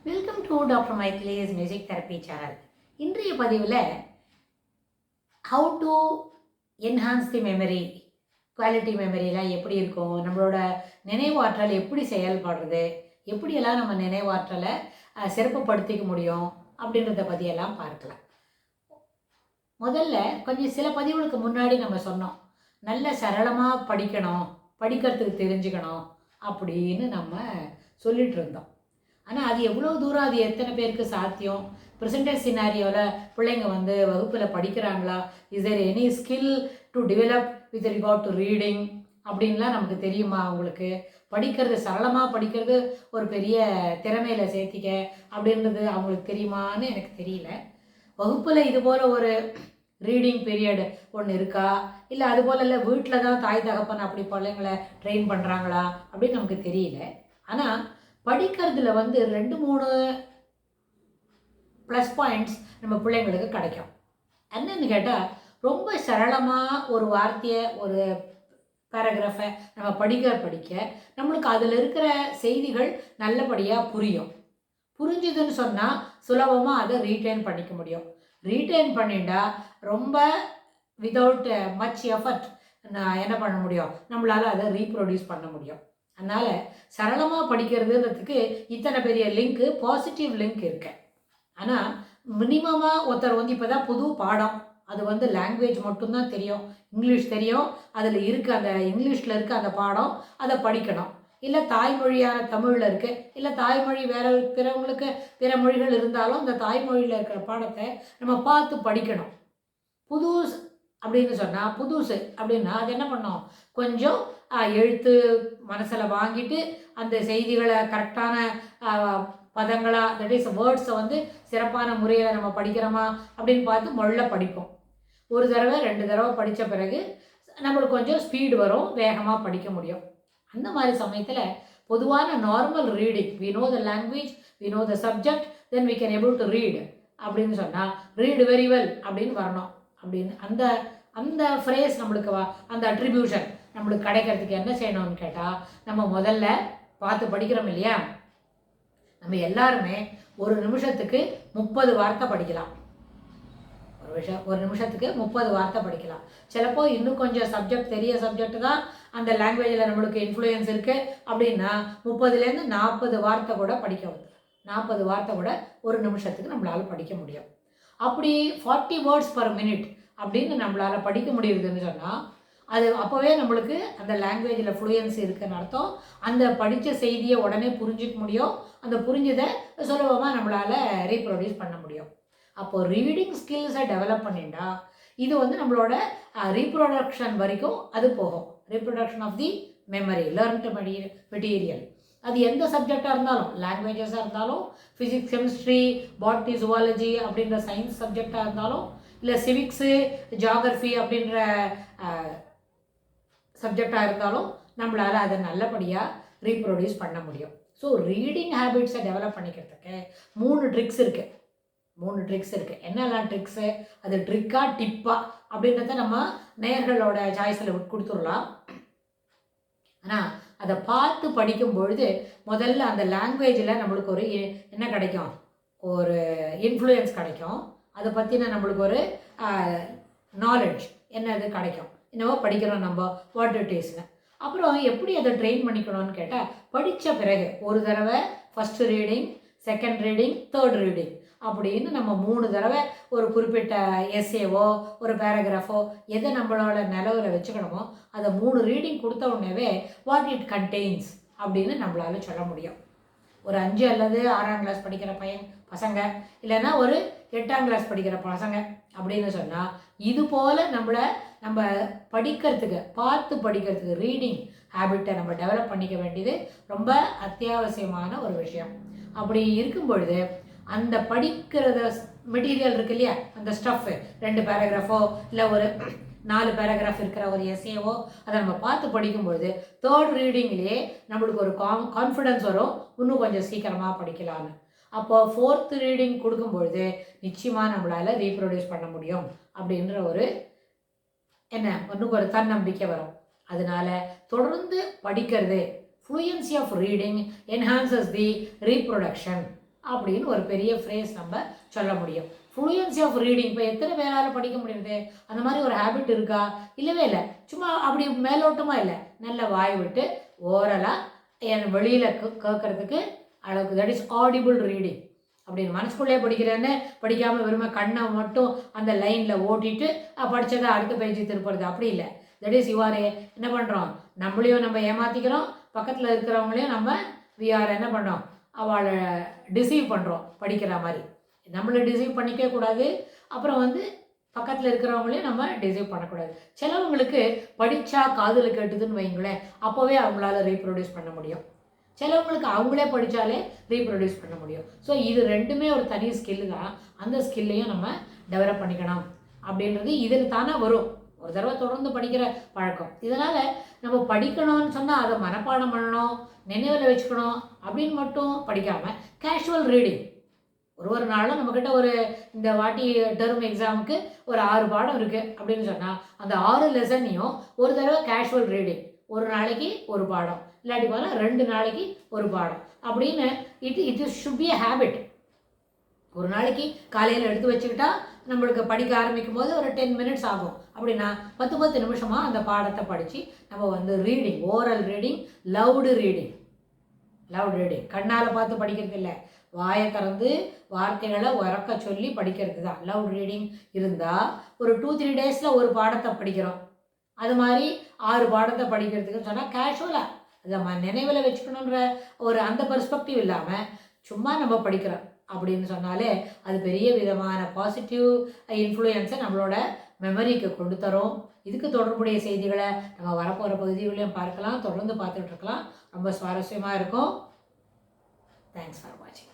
Welcome to doctor மைத்லேஸ் music therapy channel. இன்றைய பதிவில் how to enhance the memory, quality மெமரிலாம் எப்படி இருக்கும், நம்மளோட நினைவாற்றல் எப்படி செயல்படுறது, எப்படியெல்லாம் நம்ம நினைவாற்றலை சிறப்புப்படுத்திக்க முடியும் அப்படின்றத பற்றியெல்லாம் பார்க்கலாம். முதல்ல கொஞ்சம் சில பதிவுகளுக்கு முன்னாடி நம்ம சொன்னோம், நல்ல சரளமாக படிக்கணும், படிக்கிறதுக்கு தெரிஞ்சுக்கணும் அப்படின்னு நம்ம சொல்லிட்டு இருந்தோம். ஆனால் அது எவ்வளோ தூரம், அது எத்தனை பேருக்கு சாத்தியம்? ப்ரெசென்டட் சினாரியோவில் பிள்ளைங்க வகுப்பில் படிக்கிறாங்களா? Is there any skill to develop with regard to reading அப்படின்லாம் நமக்கு தெரியுமா? அவங்களுக்கு படிக்கிறது, சரளமாக படிக்கிறது ஒரு பெரிய திறமையில் சேர்த்திக்க அப்படின்றது அவங்களுக்கு தெரியுமான்னு எனக்கு தெரியல. வகுப்பில் இது போல் ஒரு ரீடிங் பீரியட் ஒன்று இருக்கா, இல்லை அது போல் இல்லை வீட்டில் தான் தாய் தகப்பன் அப்படி பிள்ளைங்களை ட்ரெயின் பண்ணுறாங்களா அப்படின்னு நமக்கு தெரியல. ஆனால் படிக்கிறதுல 2-3 ப்ளஸ் பாயிண்ட்ஸ் நம்ம பிள்ளைங்களுக்கு கிடைக்கும். என்னன்னு கேட்டால், ரொம்ப சரளமாக ஒரு வார்த்தையை, ஒரு பேராகிராஃபை நம்ம படிக்க நம்மளுக்கு அதில் இருக்கிற செய்திகள் நல்லபடியாக புரிஞ்சுதுன்னு சொன்னால் சுலபமாக அதை ரீட்டைன் பண்ணிக்க முடியும். ரீட்டைன் பண்ணிட்டா ரொம்ப வித்தவுட் மச் எஃபர்ட் என்ன பண்ண முடியும், நம்மளால் அதை ரீப்ரொடியூஸ் பண்ண முடியும். அதனால் சரளமாக படிக்கிறதுன்றதுக்கு இத்தனை பெரிய லிங்க்கு, பாசிட்டிவ் லிங்க் இருக்கு. ஆனால் மினிமமாக ஒருத்தர் இப்போ தான் புது பாடம், அது லாங்குவேஜ் மட்டும்தான் தெரியும், இங்கிலீஷ் தெரியும், அதில் இருக்க அந்த இங்கிலீஷில் இருக்க அந்த பாடம் அதை படிக்கணும். இல்லை தாய்மொழியான தமிழில் இருக்குது, இல்லை தாய்மொழி வேறு பிறவங்களுக்கு பிற மொழிகள் இருந்தாலும் அந்த தாய்மொழியில் இருக்கிற பாடத்தை நம்ம பார்த்து படிக்கணும். புதுசு அப்படின்னு சொன்னால், புதுசு அப்படின்னா அது என்ன பண்ணோம், கொஞ்சம் எழுத்து மனசில் வாங்கிட்டு அந்த செய்திகளை கரெக்டான பதங்களாக, தட் இஸ் வேர்ட்ஸை சிறப்பான முறையில் நம்ம படிக்கிறோமா அப்படின்னு பார்த்து முதல்ல படிப்போம். ஒரு தடவை 2 தடவை படித்த பிறகு நம்மளுக்கு கொஞ்சம் ஸ்பீடு வரும், வேகமாக படிக்க முடியும். அந்த மாதிரி சமயத்தில் பொதுவான normal reading, we know the language, we know the subject, then we can able to read அப்படின்னு சொன்னால் ரீட் வெரி வெல் அப்படின்னு வரணும். அப்படின்னு அந்த அந்த ஃப்ரேஸ் நம்மளுக்கு அந்த அட்ரிபியூஷன் நம்மளுக்கு கிடைக்கிறதுக்கு என்ன செய்யணும்னு கேட்டால், நம்ம முதல்ல பார்த்து படிக்கிறோம் இல்லையா, நம்ம எல்லாருமே ஒரு நிமிஷத்துக்கு 30 வார்த்தை படிக்கலாம். ஒரு நிமிஷத்துக்கு 30 வார்த்தை படிக்கலாம். சிலப்போ இன்னும் கொஞ்சம் சப்ஜெக்ட், தெரிய சப்ஜெக்ட் தான் அந்த லாங்குவேஜில் நம்மளுக்கு இன்ஃப்ளூயன்ஸ் இருக்குது அப்படின்னா 30லேருந்து 40 வார்த்தை கூட படிக்க 40 வார்த்தை கூட ஒரு நிமிஷத்துக்கு நம்மளால் படிக்க முடியும். அப்படி 40 வேர்ட்ஸ் பர் மினிட் அப்படின்னு நம்மளால் படிக்க முடியுதுன்னு சொன்னால், அது அப்போவே நம்மளுக்கு அந்த லாங்குவேஜில் ஃப்ளூயன்சி இருக்குன்னு அர்த்தம். அந்த படித்த செய்தியை உடனே புரிஞ்சிக்க முடியும், அந்த புரிஞ்சதை சுலபமாக நம்மளால் ரீப்ரொடியூஸ் பண்ண முடியும். அப்போது ரீடிங் ஸ்கில்ஸை டெவலப் பண்ணிட்டா இது நம்மளோட ரீப்ரொடக்ஷன் வரைக்கும் அது போகும். Reproduction of the memory, learned material, அது எந்த சப்ஜெக்டாக இருந்தாலும், லாங்குவேஜஸாக இருந்தாலும், ஃபிசிக்ஸ், கெமிஸ்ட்ரி, பாட்னி, ஜுவாலஜி அப்படின்ற சயின்ஸ் சப்ஜெக்டாக இருந்தாலும், இல்லை சிவிக்ஸு, ஜியாகிரஃபி அப்படின்ற சப்ஜெக்டாக இருந்தாலும் நம்மளால் அதை நல்லபடியாக ரீப்ரொடியூஸ் பண்ண முடியும். ஸோ ரீடிங் ஹேபிட்ஸை டெவலப் பண்ணிக்கிறதுக்கு 3 ட்ரிக்ஸ் இருக்குது. என்னெல்லாம் ட்ரிக்ஸு, அது ட்ரிக்கா டிப்பா அப்படின்றத நம்ம நேயர்களோட சாய்ஸில் கொடுத்துடலாம். ஆனால் அதை பார்த்து படிக்கும் பொழுது முதல்ல அந்த லாங்குவேஜில் நம்மளுக்கு ஒரு என்ன கிடைக்கும், ஒரு இன்ஃப்ளூயன்ஸ் கிடைக்கும், அதை பற்றின நம்மளுக்கு ஒரு நாலெட்ஜ் என்னது கிடைக்கும், என்னவோ படிக்கிறோம் நம்ம வாட் இட் இஸ்னு. அப்புறம் எப்படி அதை ட்ரெயின் பண்ணிக்கணும்னு கேட்டால், படித்த பிறகு ஒரு தடவை first reading, second reading, third reading அப்படின்னு நம்ம 3 தடவை ஒரு குறிப்பிட்ட எஸ்ஏவோ ஒரு பேராகிராஃபோ எதை நம்மளோட நிலவில் வச்சுக்கணுமோ அதை 3 ரீடிங் கொடுத்த உடனேவே வாட் இட் கண்டெய்ன்ஸ் அப்படின்னு நம்மளால் சொல்ல முடியும். ஒரு 5 அல்லது 6ஆம் கிளாஸ் படிக்கிற பசங்க, இல்லைன்னா ஒரு 8ஆம் கிளாஸ் படிக்கிற பசங்க அப்படின்னு சொன்னால், இது போல் நம்ம படிக்கிறதுக்கு, பார்த்து படிக்கிறதுக்கு ரீடிங் ஹேபிட்டை நம்ம டெவலப் பண்ணிக்க வேண்டியது ரொம்ப அத்தியாவசியமான ஒரு விஷயம். அப்படி இருக்கும் பொழுது அந்த படிக்கிறத மெட்டீரியல் இருக்கு இல்லையா, அந்த ஸ்டஃப்பு 2 பேராகிராஃபோ இல்லை ஒரு 4 பேராகிராஃப் இருக்கிற ஒரு எஸ்ஏவோ அதை நம்ம பார்த்து படிக்கும்பொழுது தேர்ட் ரீடிங்லேயே நம்மளுக்கு ஒரு கான்ஃபிடென்ஸ் வரும், இன்னும் கொஞ்சம் சீக்கிரமாக படிக்கலான்னு. அப்போது 4th ரீடிங் கொடுக்கும்பொழுது நிச்சயமாக நம்மளால் ரீப்ரொடியூஸ் பண்ண முடியும் அப்படின்ற ஒரு இன்னும் ஒரு தன்னம்பிக்கை வரும். அதனால் தொடர்ந்து படிக்கிறது, fluency of reading enhances the reproduction அப்படின்னு ஒரு பெரிய ஃப்ரேஸ் நம்ம சொல்ல முடியும். ஃப்ளூயன்சி ஆஃப் ரீடிங் இப்போ எத்தனை பேரால் படிக்க முடியுது? அந்த மாதிரி ஒரு ஹேபிட் இருக்கா? இல்லவே இல்லை. சும்மா அப்படி மேலோட்டமாக இல்லை, நல்ல வாய் விட்டு ஓரலாக என் வெளியில் கேட்கறதுக்கு அளவுக்கு, தட் இஸ் ஆடிபிள் ரீடிங். அப்படின்னு மனசுக்குள்ளே படிக்கிறேன்னு படிக்காமல் வெறுமை கண்ணை மட்டும் அந்த லைனில் ஓட்டிட்டு படித்ததை அடுத்த பேஜ் திருப்புறது அப்படி இல்லை. தட் இஸ் யூஆர் என்ன பண்ணுறோம், நம்மளையும் நம்ம ஏமாற்றிக்கிறோம், பக்கத்தில் இருக்கிறவங்களையும் நம்ம விஆர் என்ன பண்ணுறோம், அவளை டிசீவ் பண்ணுறோம் படிக்கிற மாதிரி. நம்மளை டிசீவ் பண்ணிக்கவே கூடாது, அப்புறம் பக்கத்தில் இருக்கிறவங்களையும் நம்ம டிசீவ் பண்ணக்கூடாது. சிலவங்களுக்கு படித்தா காதில் கேட்டுதுன்னு வைங்களேன், அப்போவே அவங்களால ரீப்ரொடியூஸ் பண்ண முடியும். சிலவங்களுக்கு அவங்களே படித்தாலே ரீப்ரொடியூஸ் பண்ண முடியும். ஸோ இது ரெண்டுமே ஒரு தனி ஸ்கில்லு தான். அந்த ஸ்கில்லையும் நம்ம டெவலப் பண்ணிக்கணும் அப்படின்றது இதில் தானே வரும். ஒரு தடவை தொடர்ந்து படிக்கிற பழக்கம். இதனால் நம்ம படிக்கணும்னு சொன்னால் அதை மனப்பாடம் பண்ணணும், நினைவில் வச்சுக்கணும் அப்படின்னு மட்டும் படிக்காமல் கேஷுவல் ரீடிங். ஒரு நாளும் நம்மக்கிட்ட ஒரு இந்த வாட்டி டெர்ம் எக்ஸாமுக்கு ஒரு 6 பாடம் இருக்குது அப்படின்னு சொன்னால் அந்த 6 லெசனையும் ஒரு தடவை கேஷுவல் ரீடிங், ஒரு நாளைக்கு ஒரு பாடம், இல்லாட்டி போல 2 நாளைக்கு ஒரு பாடம் அப்படின்னு it should be a habit. ஒரு நாளைக்கு காலையில் எடுத்து வச்சுக்கிட்டா நம்மளுக்கு படிக்க ஆரம்பிக்கும் போது ஒரு 10 மினிட்ஸ் ஆகும். அப்படின்னா 10 நிமிஷமாக அந்த பாடத்தை படித்து நம்ம reading, oral reading, allowed reading. கண்ணால் பார்த்து படிக்கிறது இல்லை, வாயை திறந்து வார்த்தைகளை உறக்க சொல்லி படிக்கிறது தான் லவுட் ரீடிங். இருந்தால் ஒரு 2-3 டேஸில் ஒரு பாடத்தை படிக்கிறோம். அது மாதிரி 6 பாடத்தை படிக்கிறதுக்குன்னு சொன்னால் கேஷுவலாக அதை நினைவில் வச்சுக்கணுன்ற ஒரு அந்த பெர்ஸ்பெக்டிவ் இல்லாமல் சும்மா நம்ம படிக்கிறோம் அப்படின்னு சொன்னாலே அது பெரிய விதமான பாசிட்டிவ் இன்ஃப்ளூயன்ஸை நம்மளோட மெமரிக்கு கொண்டு தரும். இதுக்கு தொடர்புடைய செய்திகளை நம்ம வரப்போகிற பகுதிகளையும் பார்க்கலாம், தொடர்ந்து பார்த்துட்டு இருக்கலாம். ரொம்ப சுவாரஸ்யமாக இருக்கும். தேங்க்ஸ் ஃபார் வாட்சிங்.